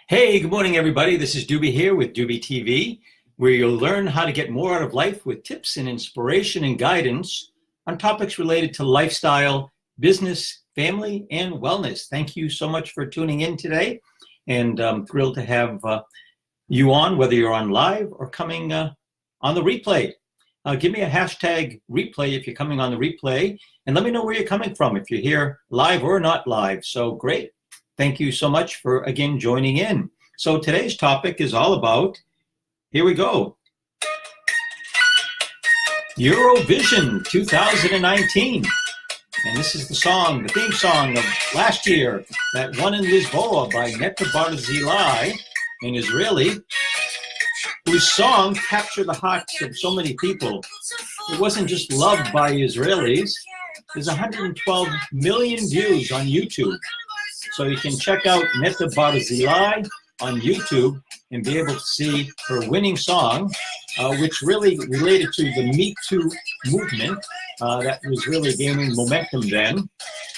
Hey, good morning, everybody. This is Doobie here with Doobie TV, where you'll learn how to get more out of life with tips and inspiration and guidance on topics related to lifestyle, business, family, and wellness. Thank you so much for tuning in today, and I'm thrilled to have you on, whether you're on live or coming on the replay. Give me a hashtag replay if you're coming on the replay, and let me know where you're coming from, if you're here live or not live. So great. Thank you so much for, again, joining in. So today's topic is all about, here we go, Eurovision 2019. And this is the song, the theme song of last year that won in Lisboa by Netta Barzilai, an Israeli, whose song captured the hearts of so many people. It wasn't just loved by Israelis. There's 112 million views on YouTube. So you can check out Netta Barzilai on YouTube and be able to see her winning song, which really related to the Me Too movement that was really gaining momentum then.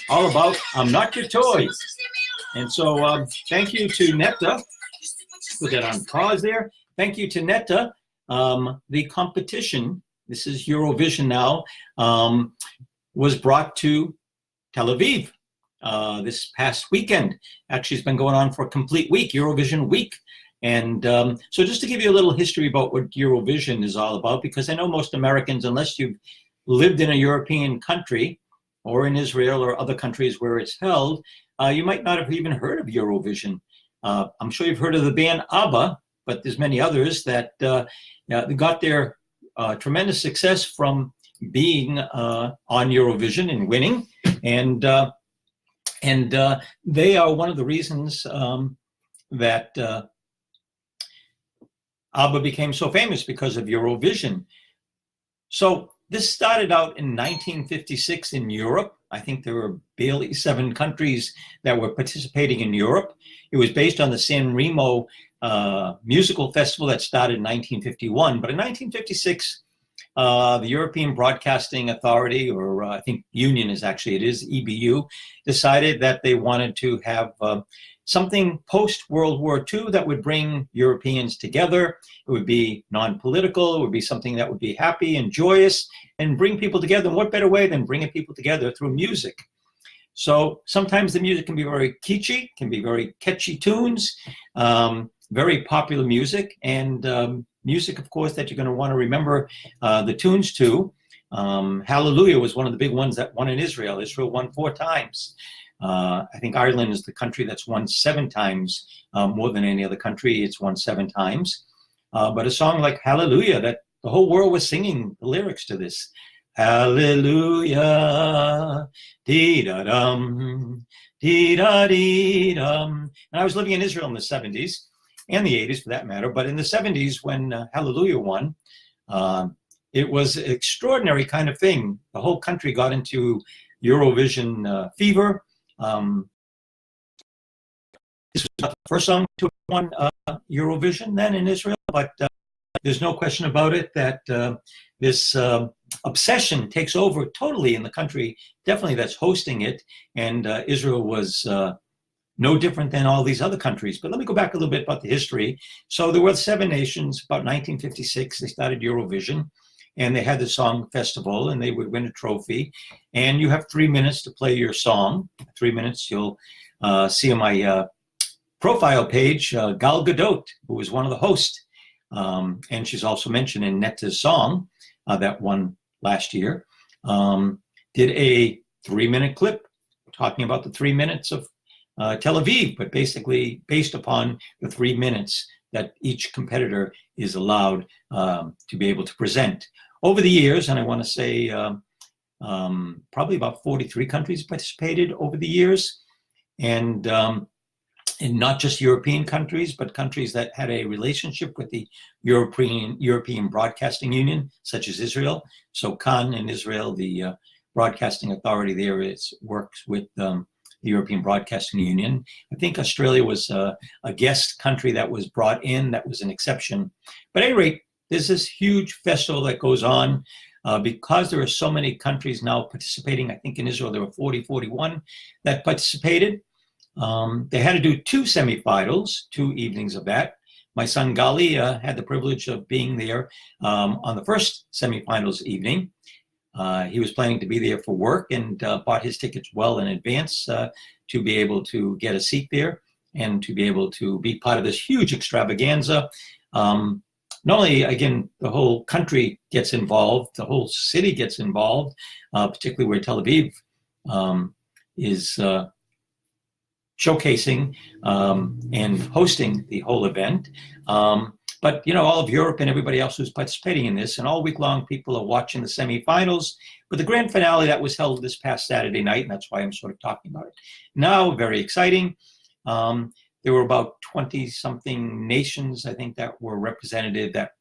All about I'm Not Your Toy. And so thank you to Netta. Put that on pause there. Thank you to Netta. The competition, this is Eurovision now, was brought to Tel Aviv. This past weekend. Actually, it's been going on for a complete week, Eurovision week. And so just to give you a little history about what Eurovision is all about, because I know most Americans, unless you've lived in a European country or in Israel or other countries where it's held, you might not have even heard of Eurovision. I'm sure you've heard of the band ABBA, but there's many others that got their tremendous success from being on Eurovision and winning. And they are one of the reasons that ABBA became so famous, because of Eurovision. So this started out in 1956 in Europe. I think there were barely 7 countries that were participating in Europe. It was based on the San Remo musical festival that started in 1951. But in 1956, the European Broadcasting Authority, or I think union is actually, it is EBU, decided that they wanted to have something post-World War II that would bring Europeans together. It would be non-political. It would be something that would be happy and joyous and bring people together. And what better way than bringing people together through music? So sometimes the music can be very kitschy, can be very catchy tunes, very popular music, and music, of course, that you're going to want to remember the tunes to. Hallelujah was one of the big ones that won in Israel. Israel won 4 times. I think Ireland is the country that's won 7 times, more than any other country. It's won 7 times. But a song like Hallelujah, that the whole world was singing the lyrics to this. Hallelujah, dee-da-dum, dee-da-dee-dum. And I was living in Israel in the 70s. And the 80s for that matter, but in the 70s when Hallelujah won, it was an extraordinary kind of thing. The whole country got into Eurovision fever. This was not the first song to have won Eurovision then in Israel, but there's no question about it that this obsession takes over totally in the country, definitely that's hosting it, and Israel was no different than all these other countries. But let me go back a little bit about the history. So there were 7 nations. About 1956, they started Eurovision, and they had the song festival, and they would win a trophy. And you have 3 minutes to play your song. 3 minutes, you'll see on my profile page, Gal Gadot, who was one of the hosts. And she's also mentioned in Netta's song that won last year, did a 3-minute clip talking about the 3 minutes of Tel Aviv, but basically based upon the 3 minutes that each competitor is allowed to be able to present. Over the years, and I want to say probably about 43 countries participated over the years, and not just European countries, but countries that had a relationship with the European Broadcasting Union, such as Israel. So Kan in Israel, the broadcasting authority there works with the European Broadcasting Union. I think Australia was a guest country that was brought in, that was an exception. But at any rate, there's this huge festival that goes on because there are so many countries now participating. I think in Israel there were 41 that participated. They had to do two semifinals, 2 evenings of that. My son Gali had the privilege of being there on the first semifinals evening. He was planning to be there for work and bought his tickets well in advance to be able to get a seat there and to be able to be part of this huge extravaganza. Not only, again, the whole country gets involved, the whole city gets involved, particularly where Tel Aviv is showcasing and hosting the whole event. But, all of Europe and everybody else who's participating in this, and all week long, people are watching the semifinals. But the grand finale that was held this past Saturday night, and that's why I'm sort of talking about it now, very exciting. There were about 20-something nations, I think, that were represented that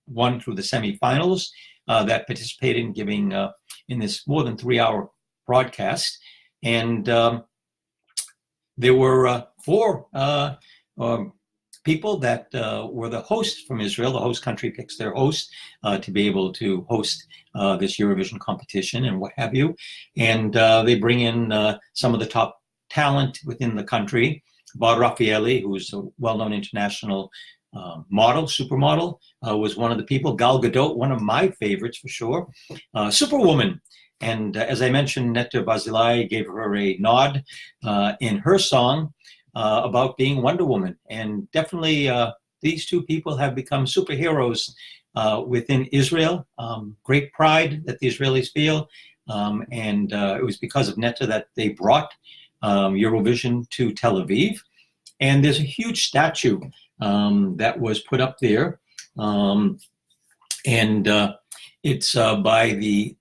won through the semifinals that participated in giving in this more than 3-hour broadcast. And there were 4 people that were the hosts from Israel. The host country picks their host to be able to host this Eurovision competition and what have you. And they bring in some of the top talent within the country. Bar Raffaelli, who's a well-known international supermodel, was one of the people. Gal Gadot, one of my favorites for sure. Superwoman. And as I mentioned, Netta Barzilai gave her a nod in her song about being Wonder Woman. And definitely these two people have become superheroes within Israel. Great pride that the Israelis feel. And it was because of Netta that they brought Eurovision to Tel Aviv. And there's a huge statue that was put up there. And it's by the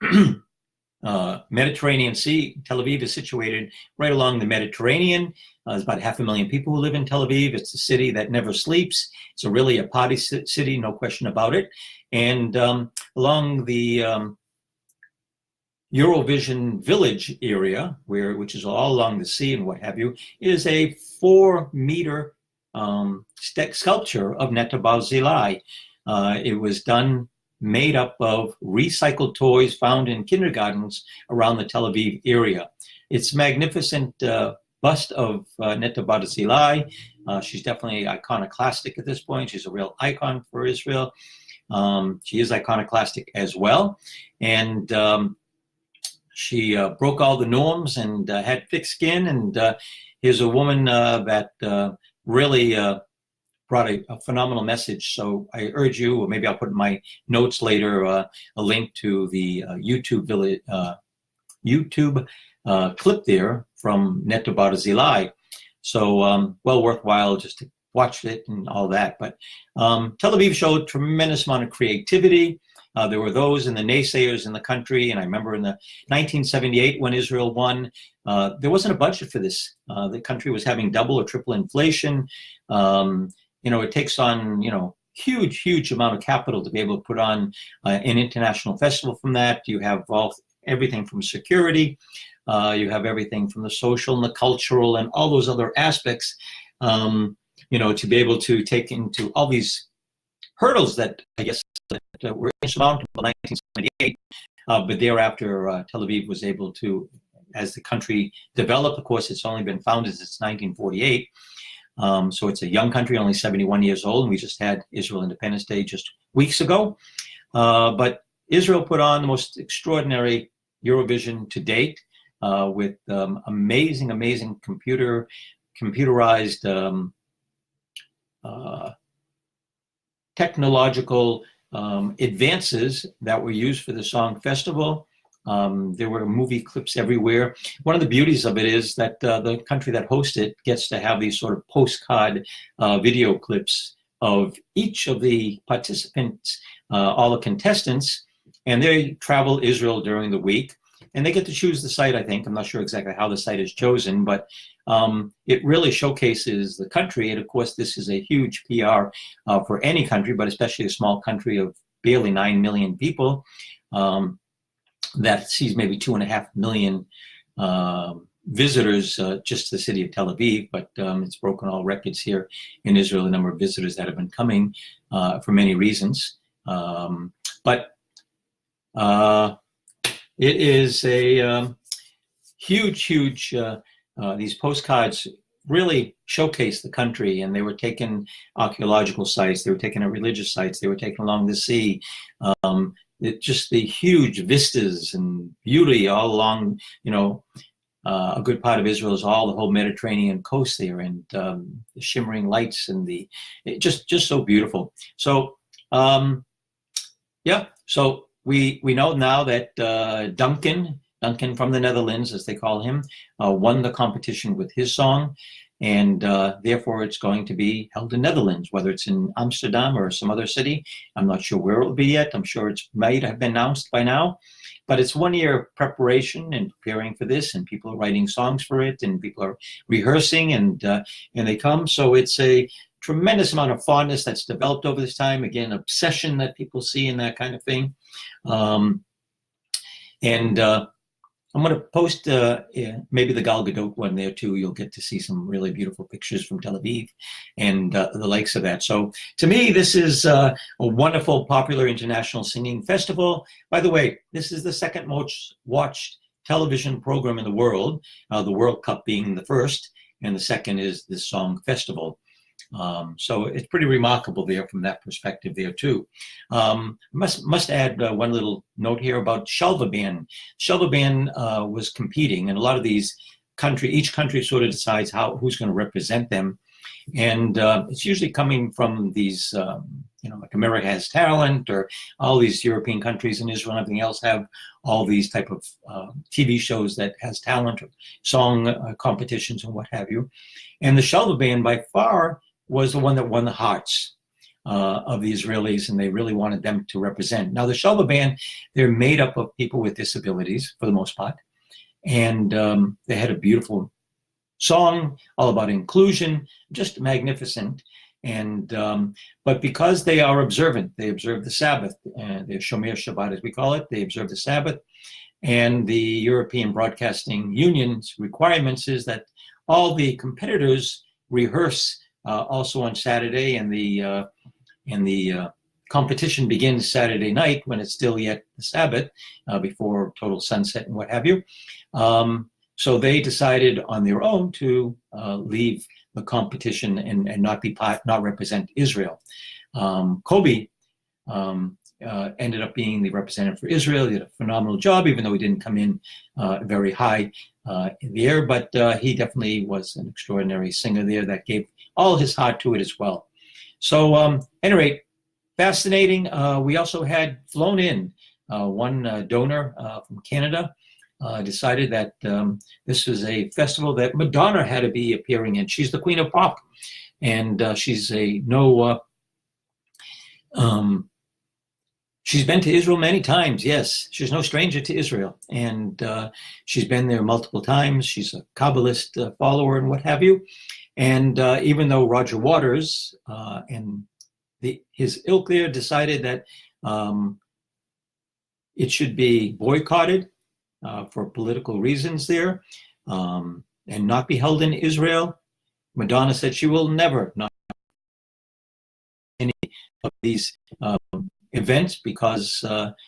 Mediterranean Sea. Tel Aviv is situated right along the Mediterranean. There's about 500,000 people who live in Tel Aviv. It's a city that never sleeps. It's really a party city, no question about it. And along the Eurovision village area, which is all along the sea and what have you, is a 4-meter sculpture of Netta Barzilai. It was made up of recycled toys found in kindergartens around the Tel Aviv area. It's a magnificent bust of Netta Barzilai. She's definitely iconoclastic at this point. She's a real icon for Israel. She is iconoclastic as well. And she broke all the norms and had thick skin. And here's a woman that really brought a phenomenal message. So I urge you, or maybe I'll put in my notes later, a link to the YouTube clip there from Netta Barzilai. So well worthwhile just to watch it and all that. But Tel Aviv showed a tremendous amount of creativity. There were those and the naysayers in the country. And I remember in the 1978 when Israel won, there wasn't a budget for this. The country was having double or triple inflation. It takes on, huge amount of capital to be able to put on an international festival from that. You have everything from security. You have everything from the social and the cultural and all those other aspects, to be able to take into all these hurdles that I guess that were insurmountable in 1978. But thereafter, Tel Aviv was able to, as the country developed, of course, it's only been founded since 1948. So it's a young country, only 71 years old, and we just had Israel Independence Day just weeks ago. But Israel put on the most extraordinary Eurovision to date with amazing computerized technological advances that were used for the song festival. There were movie clips everywhere. One of the beauties of it is that the country that hosts it gets to have these sort of postcard video clips of each of the participants, all the contestants, and they travel Israel during the week. And they get to choose the site, I think. I'm not sure exactly how the site is chosen, but it really showcases the country. And of course, this is a huge PR for any country, but especially a small country of barely 9 million people that sees maybe 2.5 million visitors just to the city of Tel Aviv. But it's broken all records here in Israel, the number of visitors that have been coming for many reasons. But it is a huge, these postcards really showcased the country, and they were taking archaeological sites, they were taking religious sites, they were taking along the sea. Just the huge vistas and beauty all along, a good part of Israel is all the whole Mediterranean coast there, and the shimmering lights and just so beautiful. So so we know now that Duncan from the Netherlands, as they call him, won the competition with his song, and therefore it's going to be held in Netherlands, whether it's in Amsterdam or some other city. I'm not sure where it will be yet. I'm sure it might have been announced by now. But it's 1 year preparation and preparing for this, and people are writing songs for it, and people are rehearsing, and they come. So it's a tremendous amount of fondness that's developed over this time. Again, obsession that people see in that kind of thing. I'm going to post maybe the Gal Gadot one there too. You'll get to see some really beautiful pictures from Tel Aviv and the likes of that. So to me, this is a wonderful, popular international singing festival. By the way, this is the second most watched television program in the world World Cup being the first, and the second is this song festival. So it's pretty remarkable there from that perspective there too. Must add one little note here about Shalva Band. Shalva Band was competing, and a lot of these each country sort of decides who's going to represent them, and it's usually coming from these, like America Has Talent, or all these European countries and Israel and everything else have all these type of TV shows that has talent, or song competitions and what have you. And the Shalva Band by far was the one that won the hearts of the Israelis, and they really wanted them to represent. Now, the Shalva Band, they're made up of people with disabilities for the most part, and they had a beautiful song all about inclusion, just magnificent. And but because they are observant, they observe the Sabbath, they're Shomer Shabbat as we call it, they observe the Sabbath, and the European Broadcasting Union's requirements is that all the competitors rehearse also on Saturday, and the competition begins Saturday night when it's still yet the Sabbath, before total sunset and what have you. So they decided on their own to leave the competition and not represent Israel. Kobe ended up being the representative for Israel. He did a phenomenal job, even though he didn't come in very high in the air, but he definitely was an extraordinary singer there that gave all his heart to it as well. So at any rate, fascinating. We also had flown in one donor from Canada, decided that this was a festival that Madonna had to be appearing in. She's the queen of pop, and she's she's been to Israel many times, yes. She's no stranger to Israel, and she's been there multiple times. She's a Kabbalist follower and what have you. And even though Roger Waters and his ilk there decided that it should be boycotted for political reasons there, and not be held in Israel, Madonna said she will never not any of these events because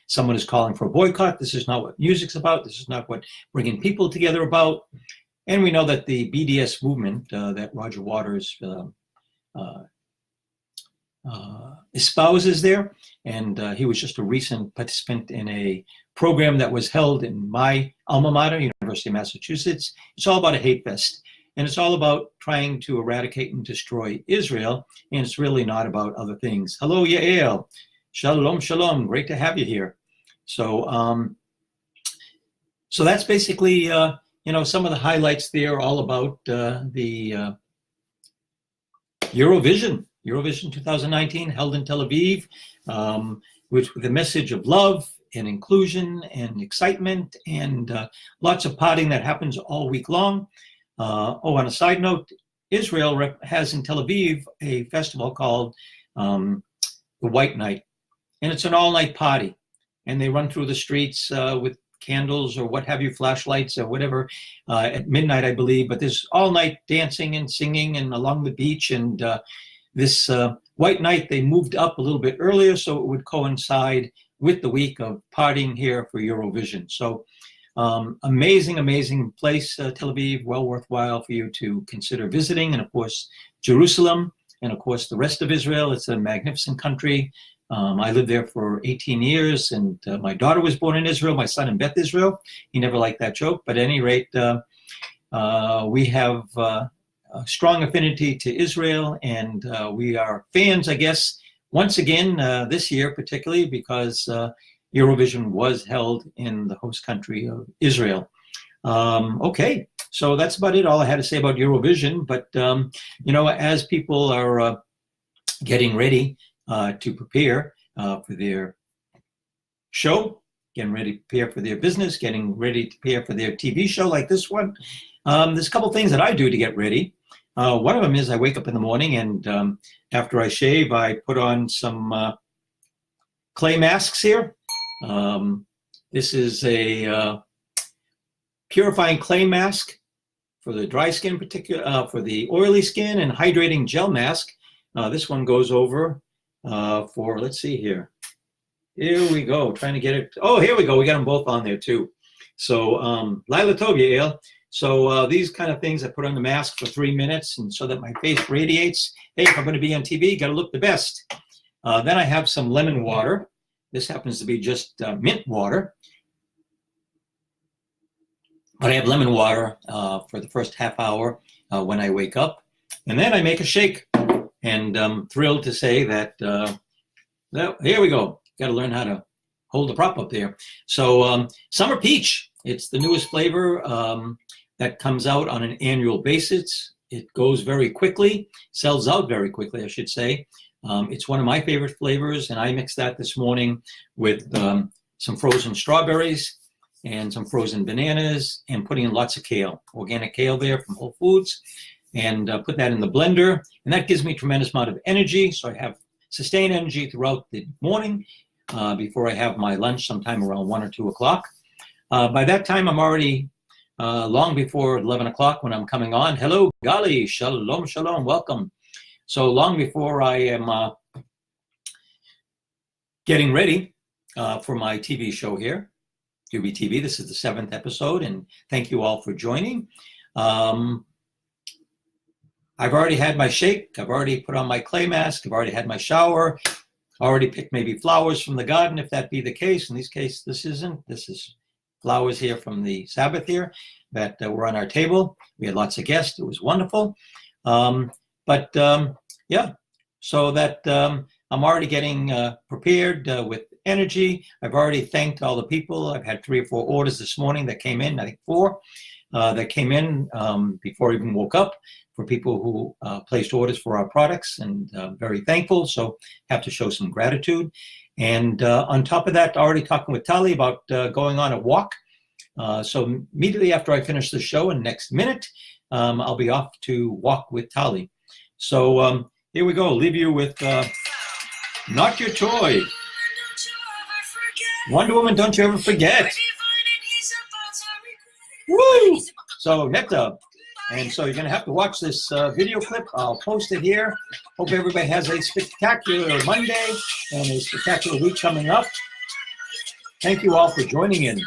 someone is calling for a boycott. This is not what music's about. This is not what bringing people together about. And we know that the BDS movement that Roger Waters espouses there, and he was just a recent participant in a program that was held in my alma mater, University of Massachusetts. It's all about a hate fest, and it's all about trying to eradicate and destroy Israel, and it's really not about other things. Hello, Yael. Shalom, shalom. Great to have you here. So, so that's basically some of the highlights there, all about the Eurovision 2019, held in Tel Aviv, with the message of love and inclusion and excitement, and lots of partying that happens all week long. On a side note, Israel has in Tel Aviv a festival called the White Night, and it's an all-night party, and they run through the streets with candles or what have you, flashlights or whatever, at midnight, I believe. But there's all night dancing and singing and along the beach. And this White Night, they moved up a little bit earlier so it would coincide with the week of partying here for Eurovision. So Amazing, amazing place, Tel Aviv, well worthwhile for you to consider visiting. And of course, Jerusalem, and of course, the rest of Israel. It's a magnificent country. I lived there for 18 years, and my daughter was born in Israel, my son in Beth Israel. He never liked that joke, but at any rate, we have a strong affinity to Israel, and we are fans, I guess, once again this year, particularly because Eurovision was held in the host country of Israel. Okay, so that's about it, all I had to say about Eurovision. But, you know, as people are getting ready to prepare for their show, getting ready to prepare for their business, getting ready to prepare for their TV show like this one, there's a couple things that I do to get ready. One of them is I wake up in the morning, and after I shave, I put on some clay masks here. This is a purifying clay mask for the dry skin, for the oily skin, and hydrating gel mask. This one goes over for, let's see here. Here we go, trying to get it. Oh, here we go. We got them both on there too. So, Lila Tov, Yael. So these kind of things I put on the mask for 3 minutes, and so that my face radiates. Hey, if I'm going to be on TV, got to look the best. Then I have some lemon water. This happens to be just mint water. But I have lemon water for the first half hour when I wake up. And then I make a shake. And I'm thrilled to say that, well, here we go. Got to learn how to hold the prop up there. So Summer Peach, it's the newest flavor that comes out on an annual basis. It goes very quickly, sells out very quickly, I should say. It's one of my favorite flavors, and I mixed that this morning with some frozen strawberries and some frozen bananas, and putting in lots of kale, organic kale there from Whole Foods, and put that in the blender. And that gives me a tremendous amount of energy, so I have sustained energy throughout the morning before I have my lunch sometime around 1 or 2 o'clock. By that time, I'm already long before 11 o'clock when I'm coming on. Hello, Gali, shalom, shalom, welcome. So long before I am getting ready for my TV show here, UBTV. This is the 7th episode, and thank you all for joining. I've already had my shake. I've already put on my clay mask. I've already had my shower. Already picked maybe flowers from the garden, if that be the case. In this case, this isn't. This is flowers here from the Sabbath here that were on our table. We had lots of guests. It was wonderful. Yeah, so that I'm already getting prepared with energy. I've already thanked all the people. I've had 3 or 4 orders this morning that came in, I think 4, that came in before I even woke up, for people who placed orders for our products, and very thankful. So have to show some gratitude. And on top of that, already talking with Tali about going on a walk. So immediately after I finish the show in the next minute, I'll be off to walk with Tali. So here we go. Leave you with Not Your Toy. Wonder Woman, Don't You Ever Forget. Woo! So Netta. And so you're going to have to watch this video clip. I'll post it here. Hope everybody has a spectacular Monday and a spectacular week coming up. Thank you all for joining in.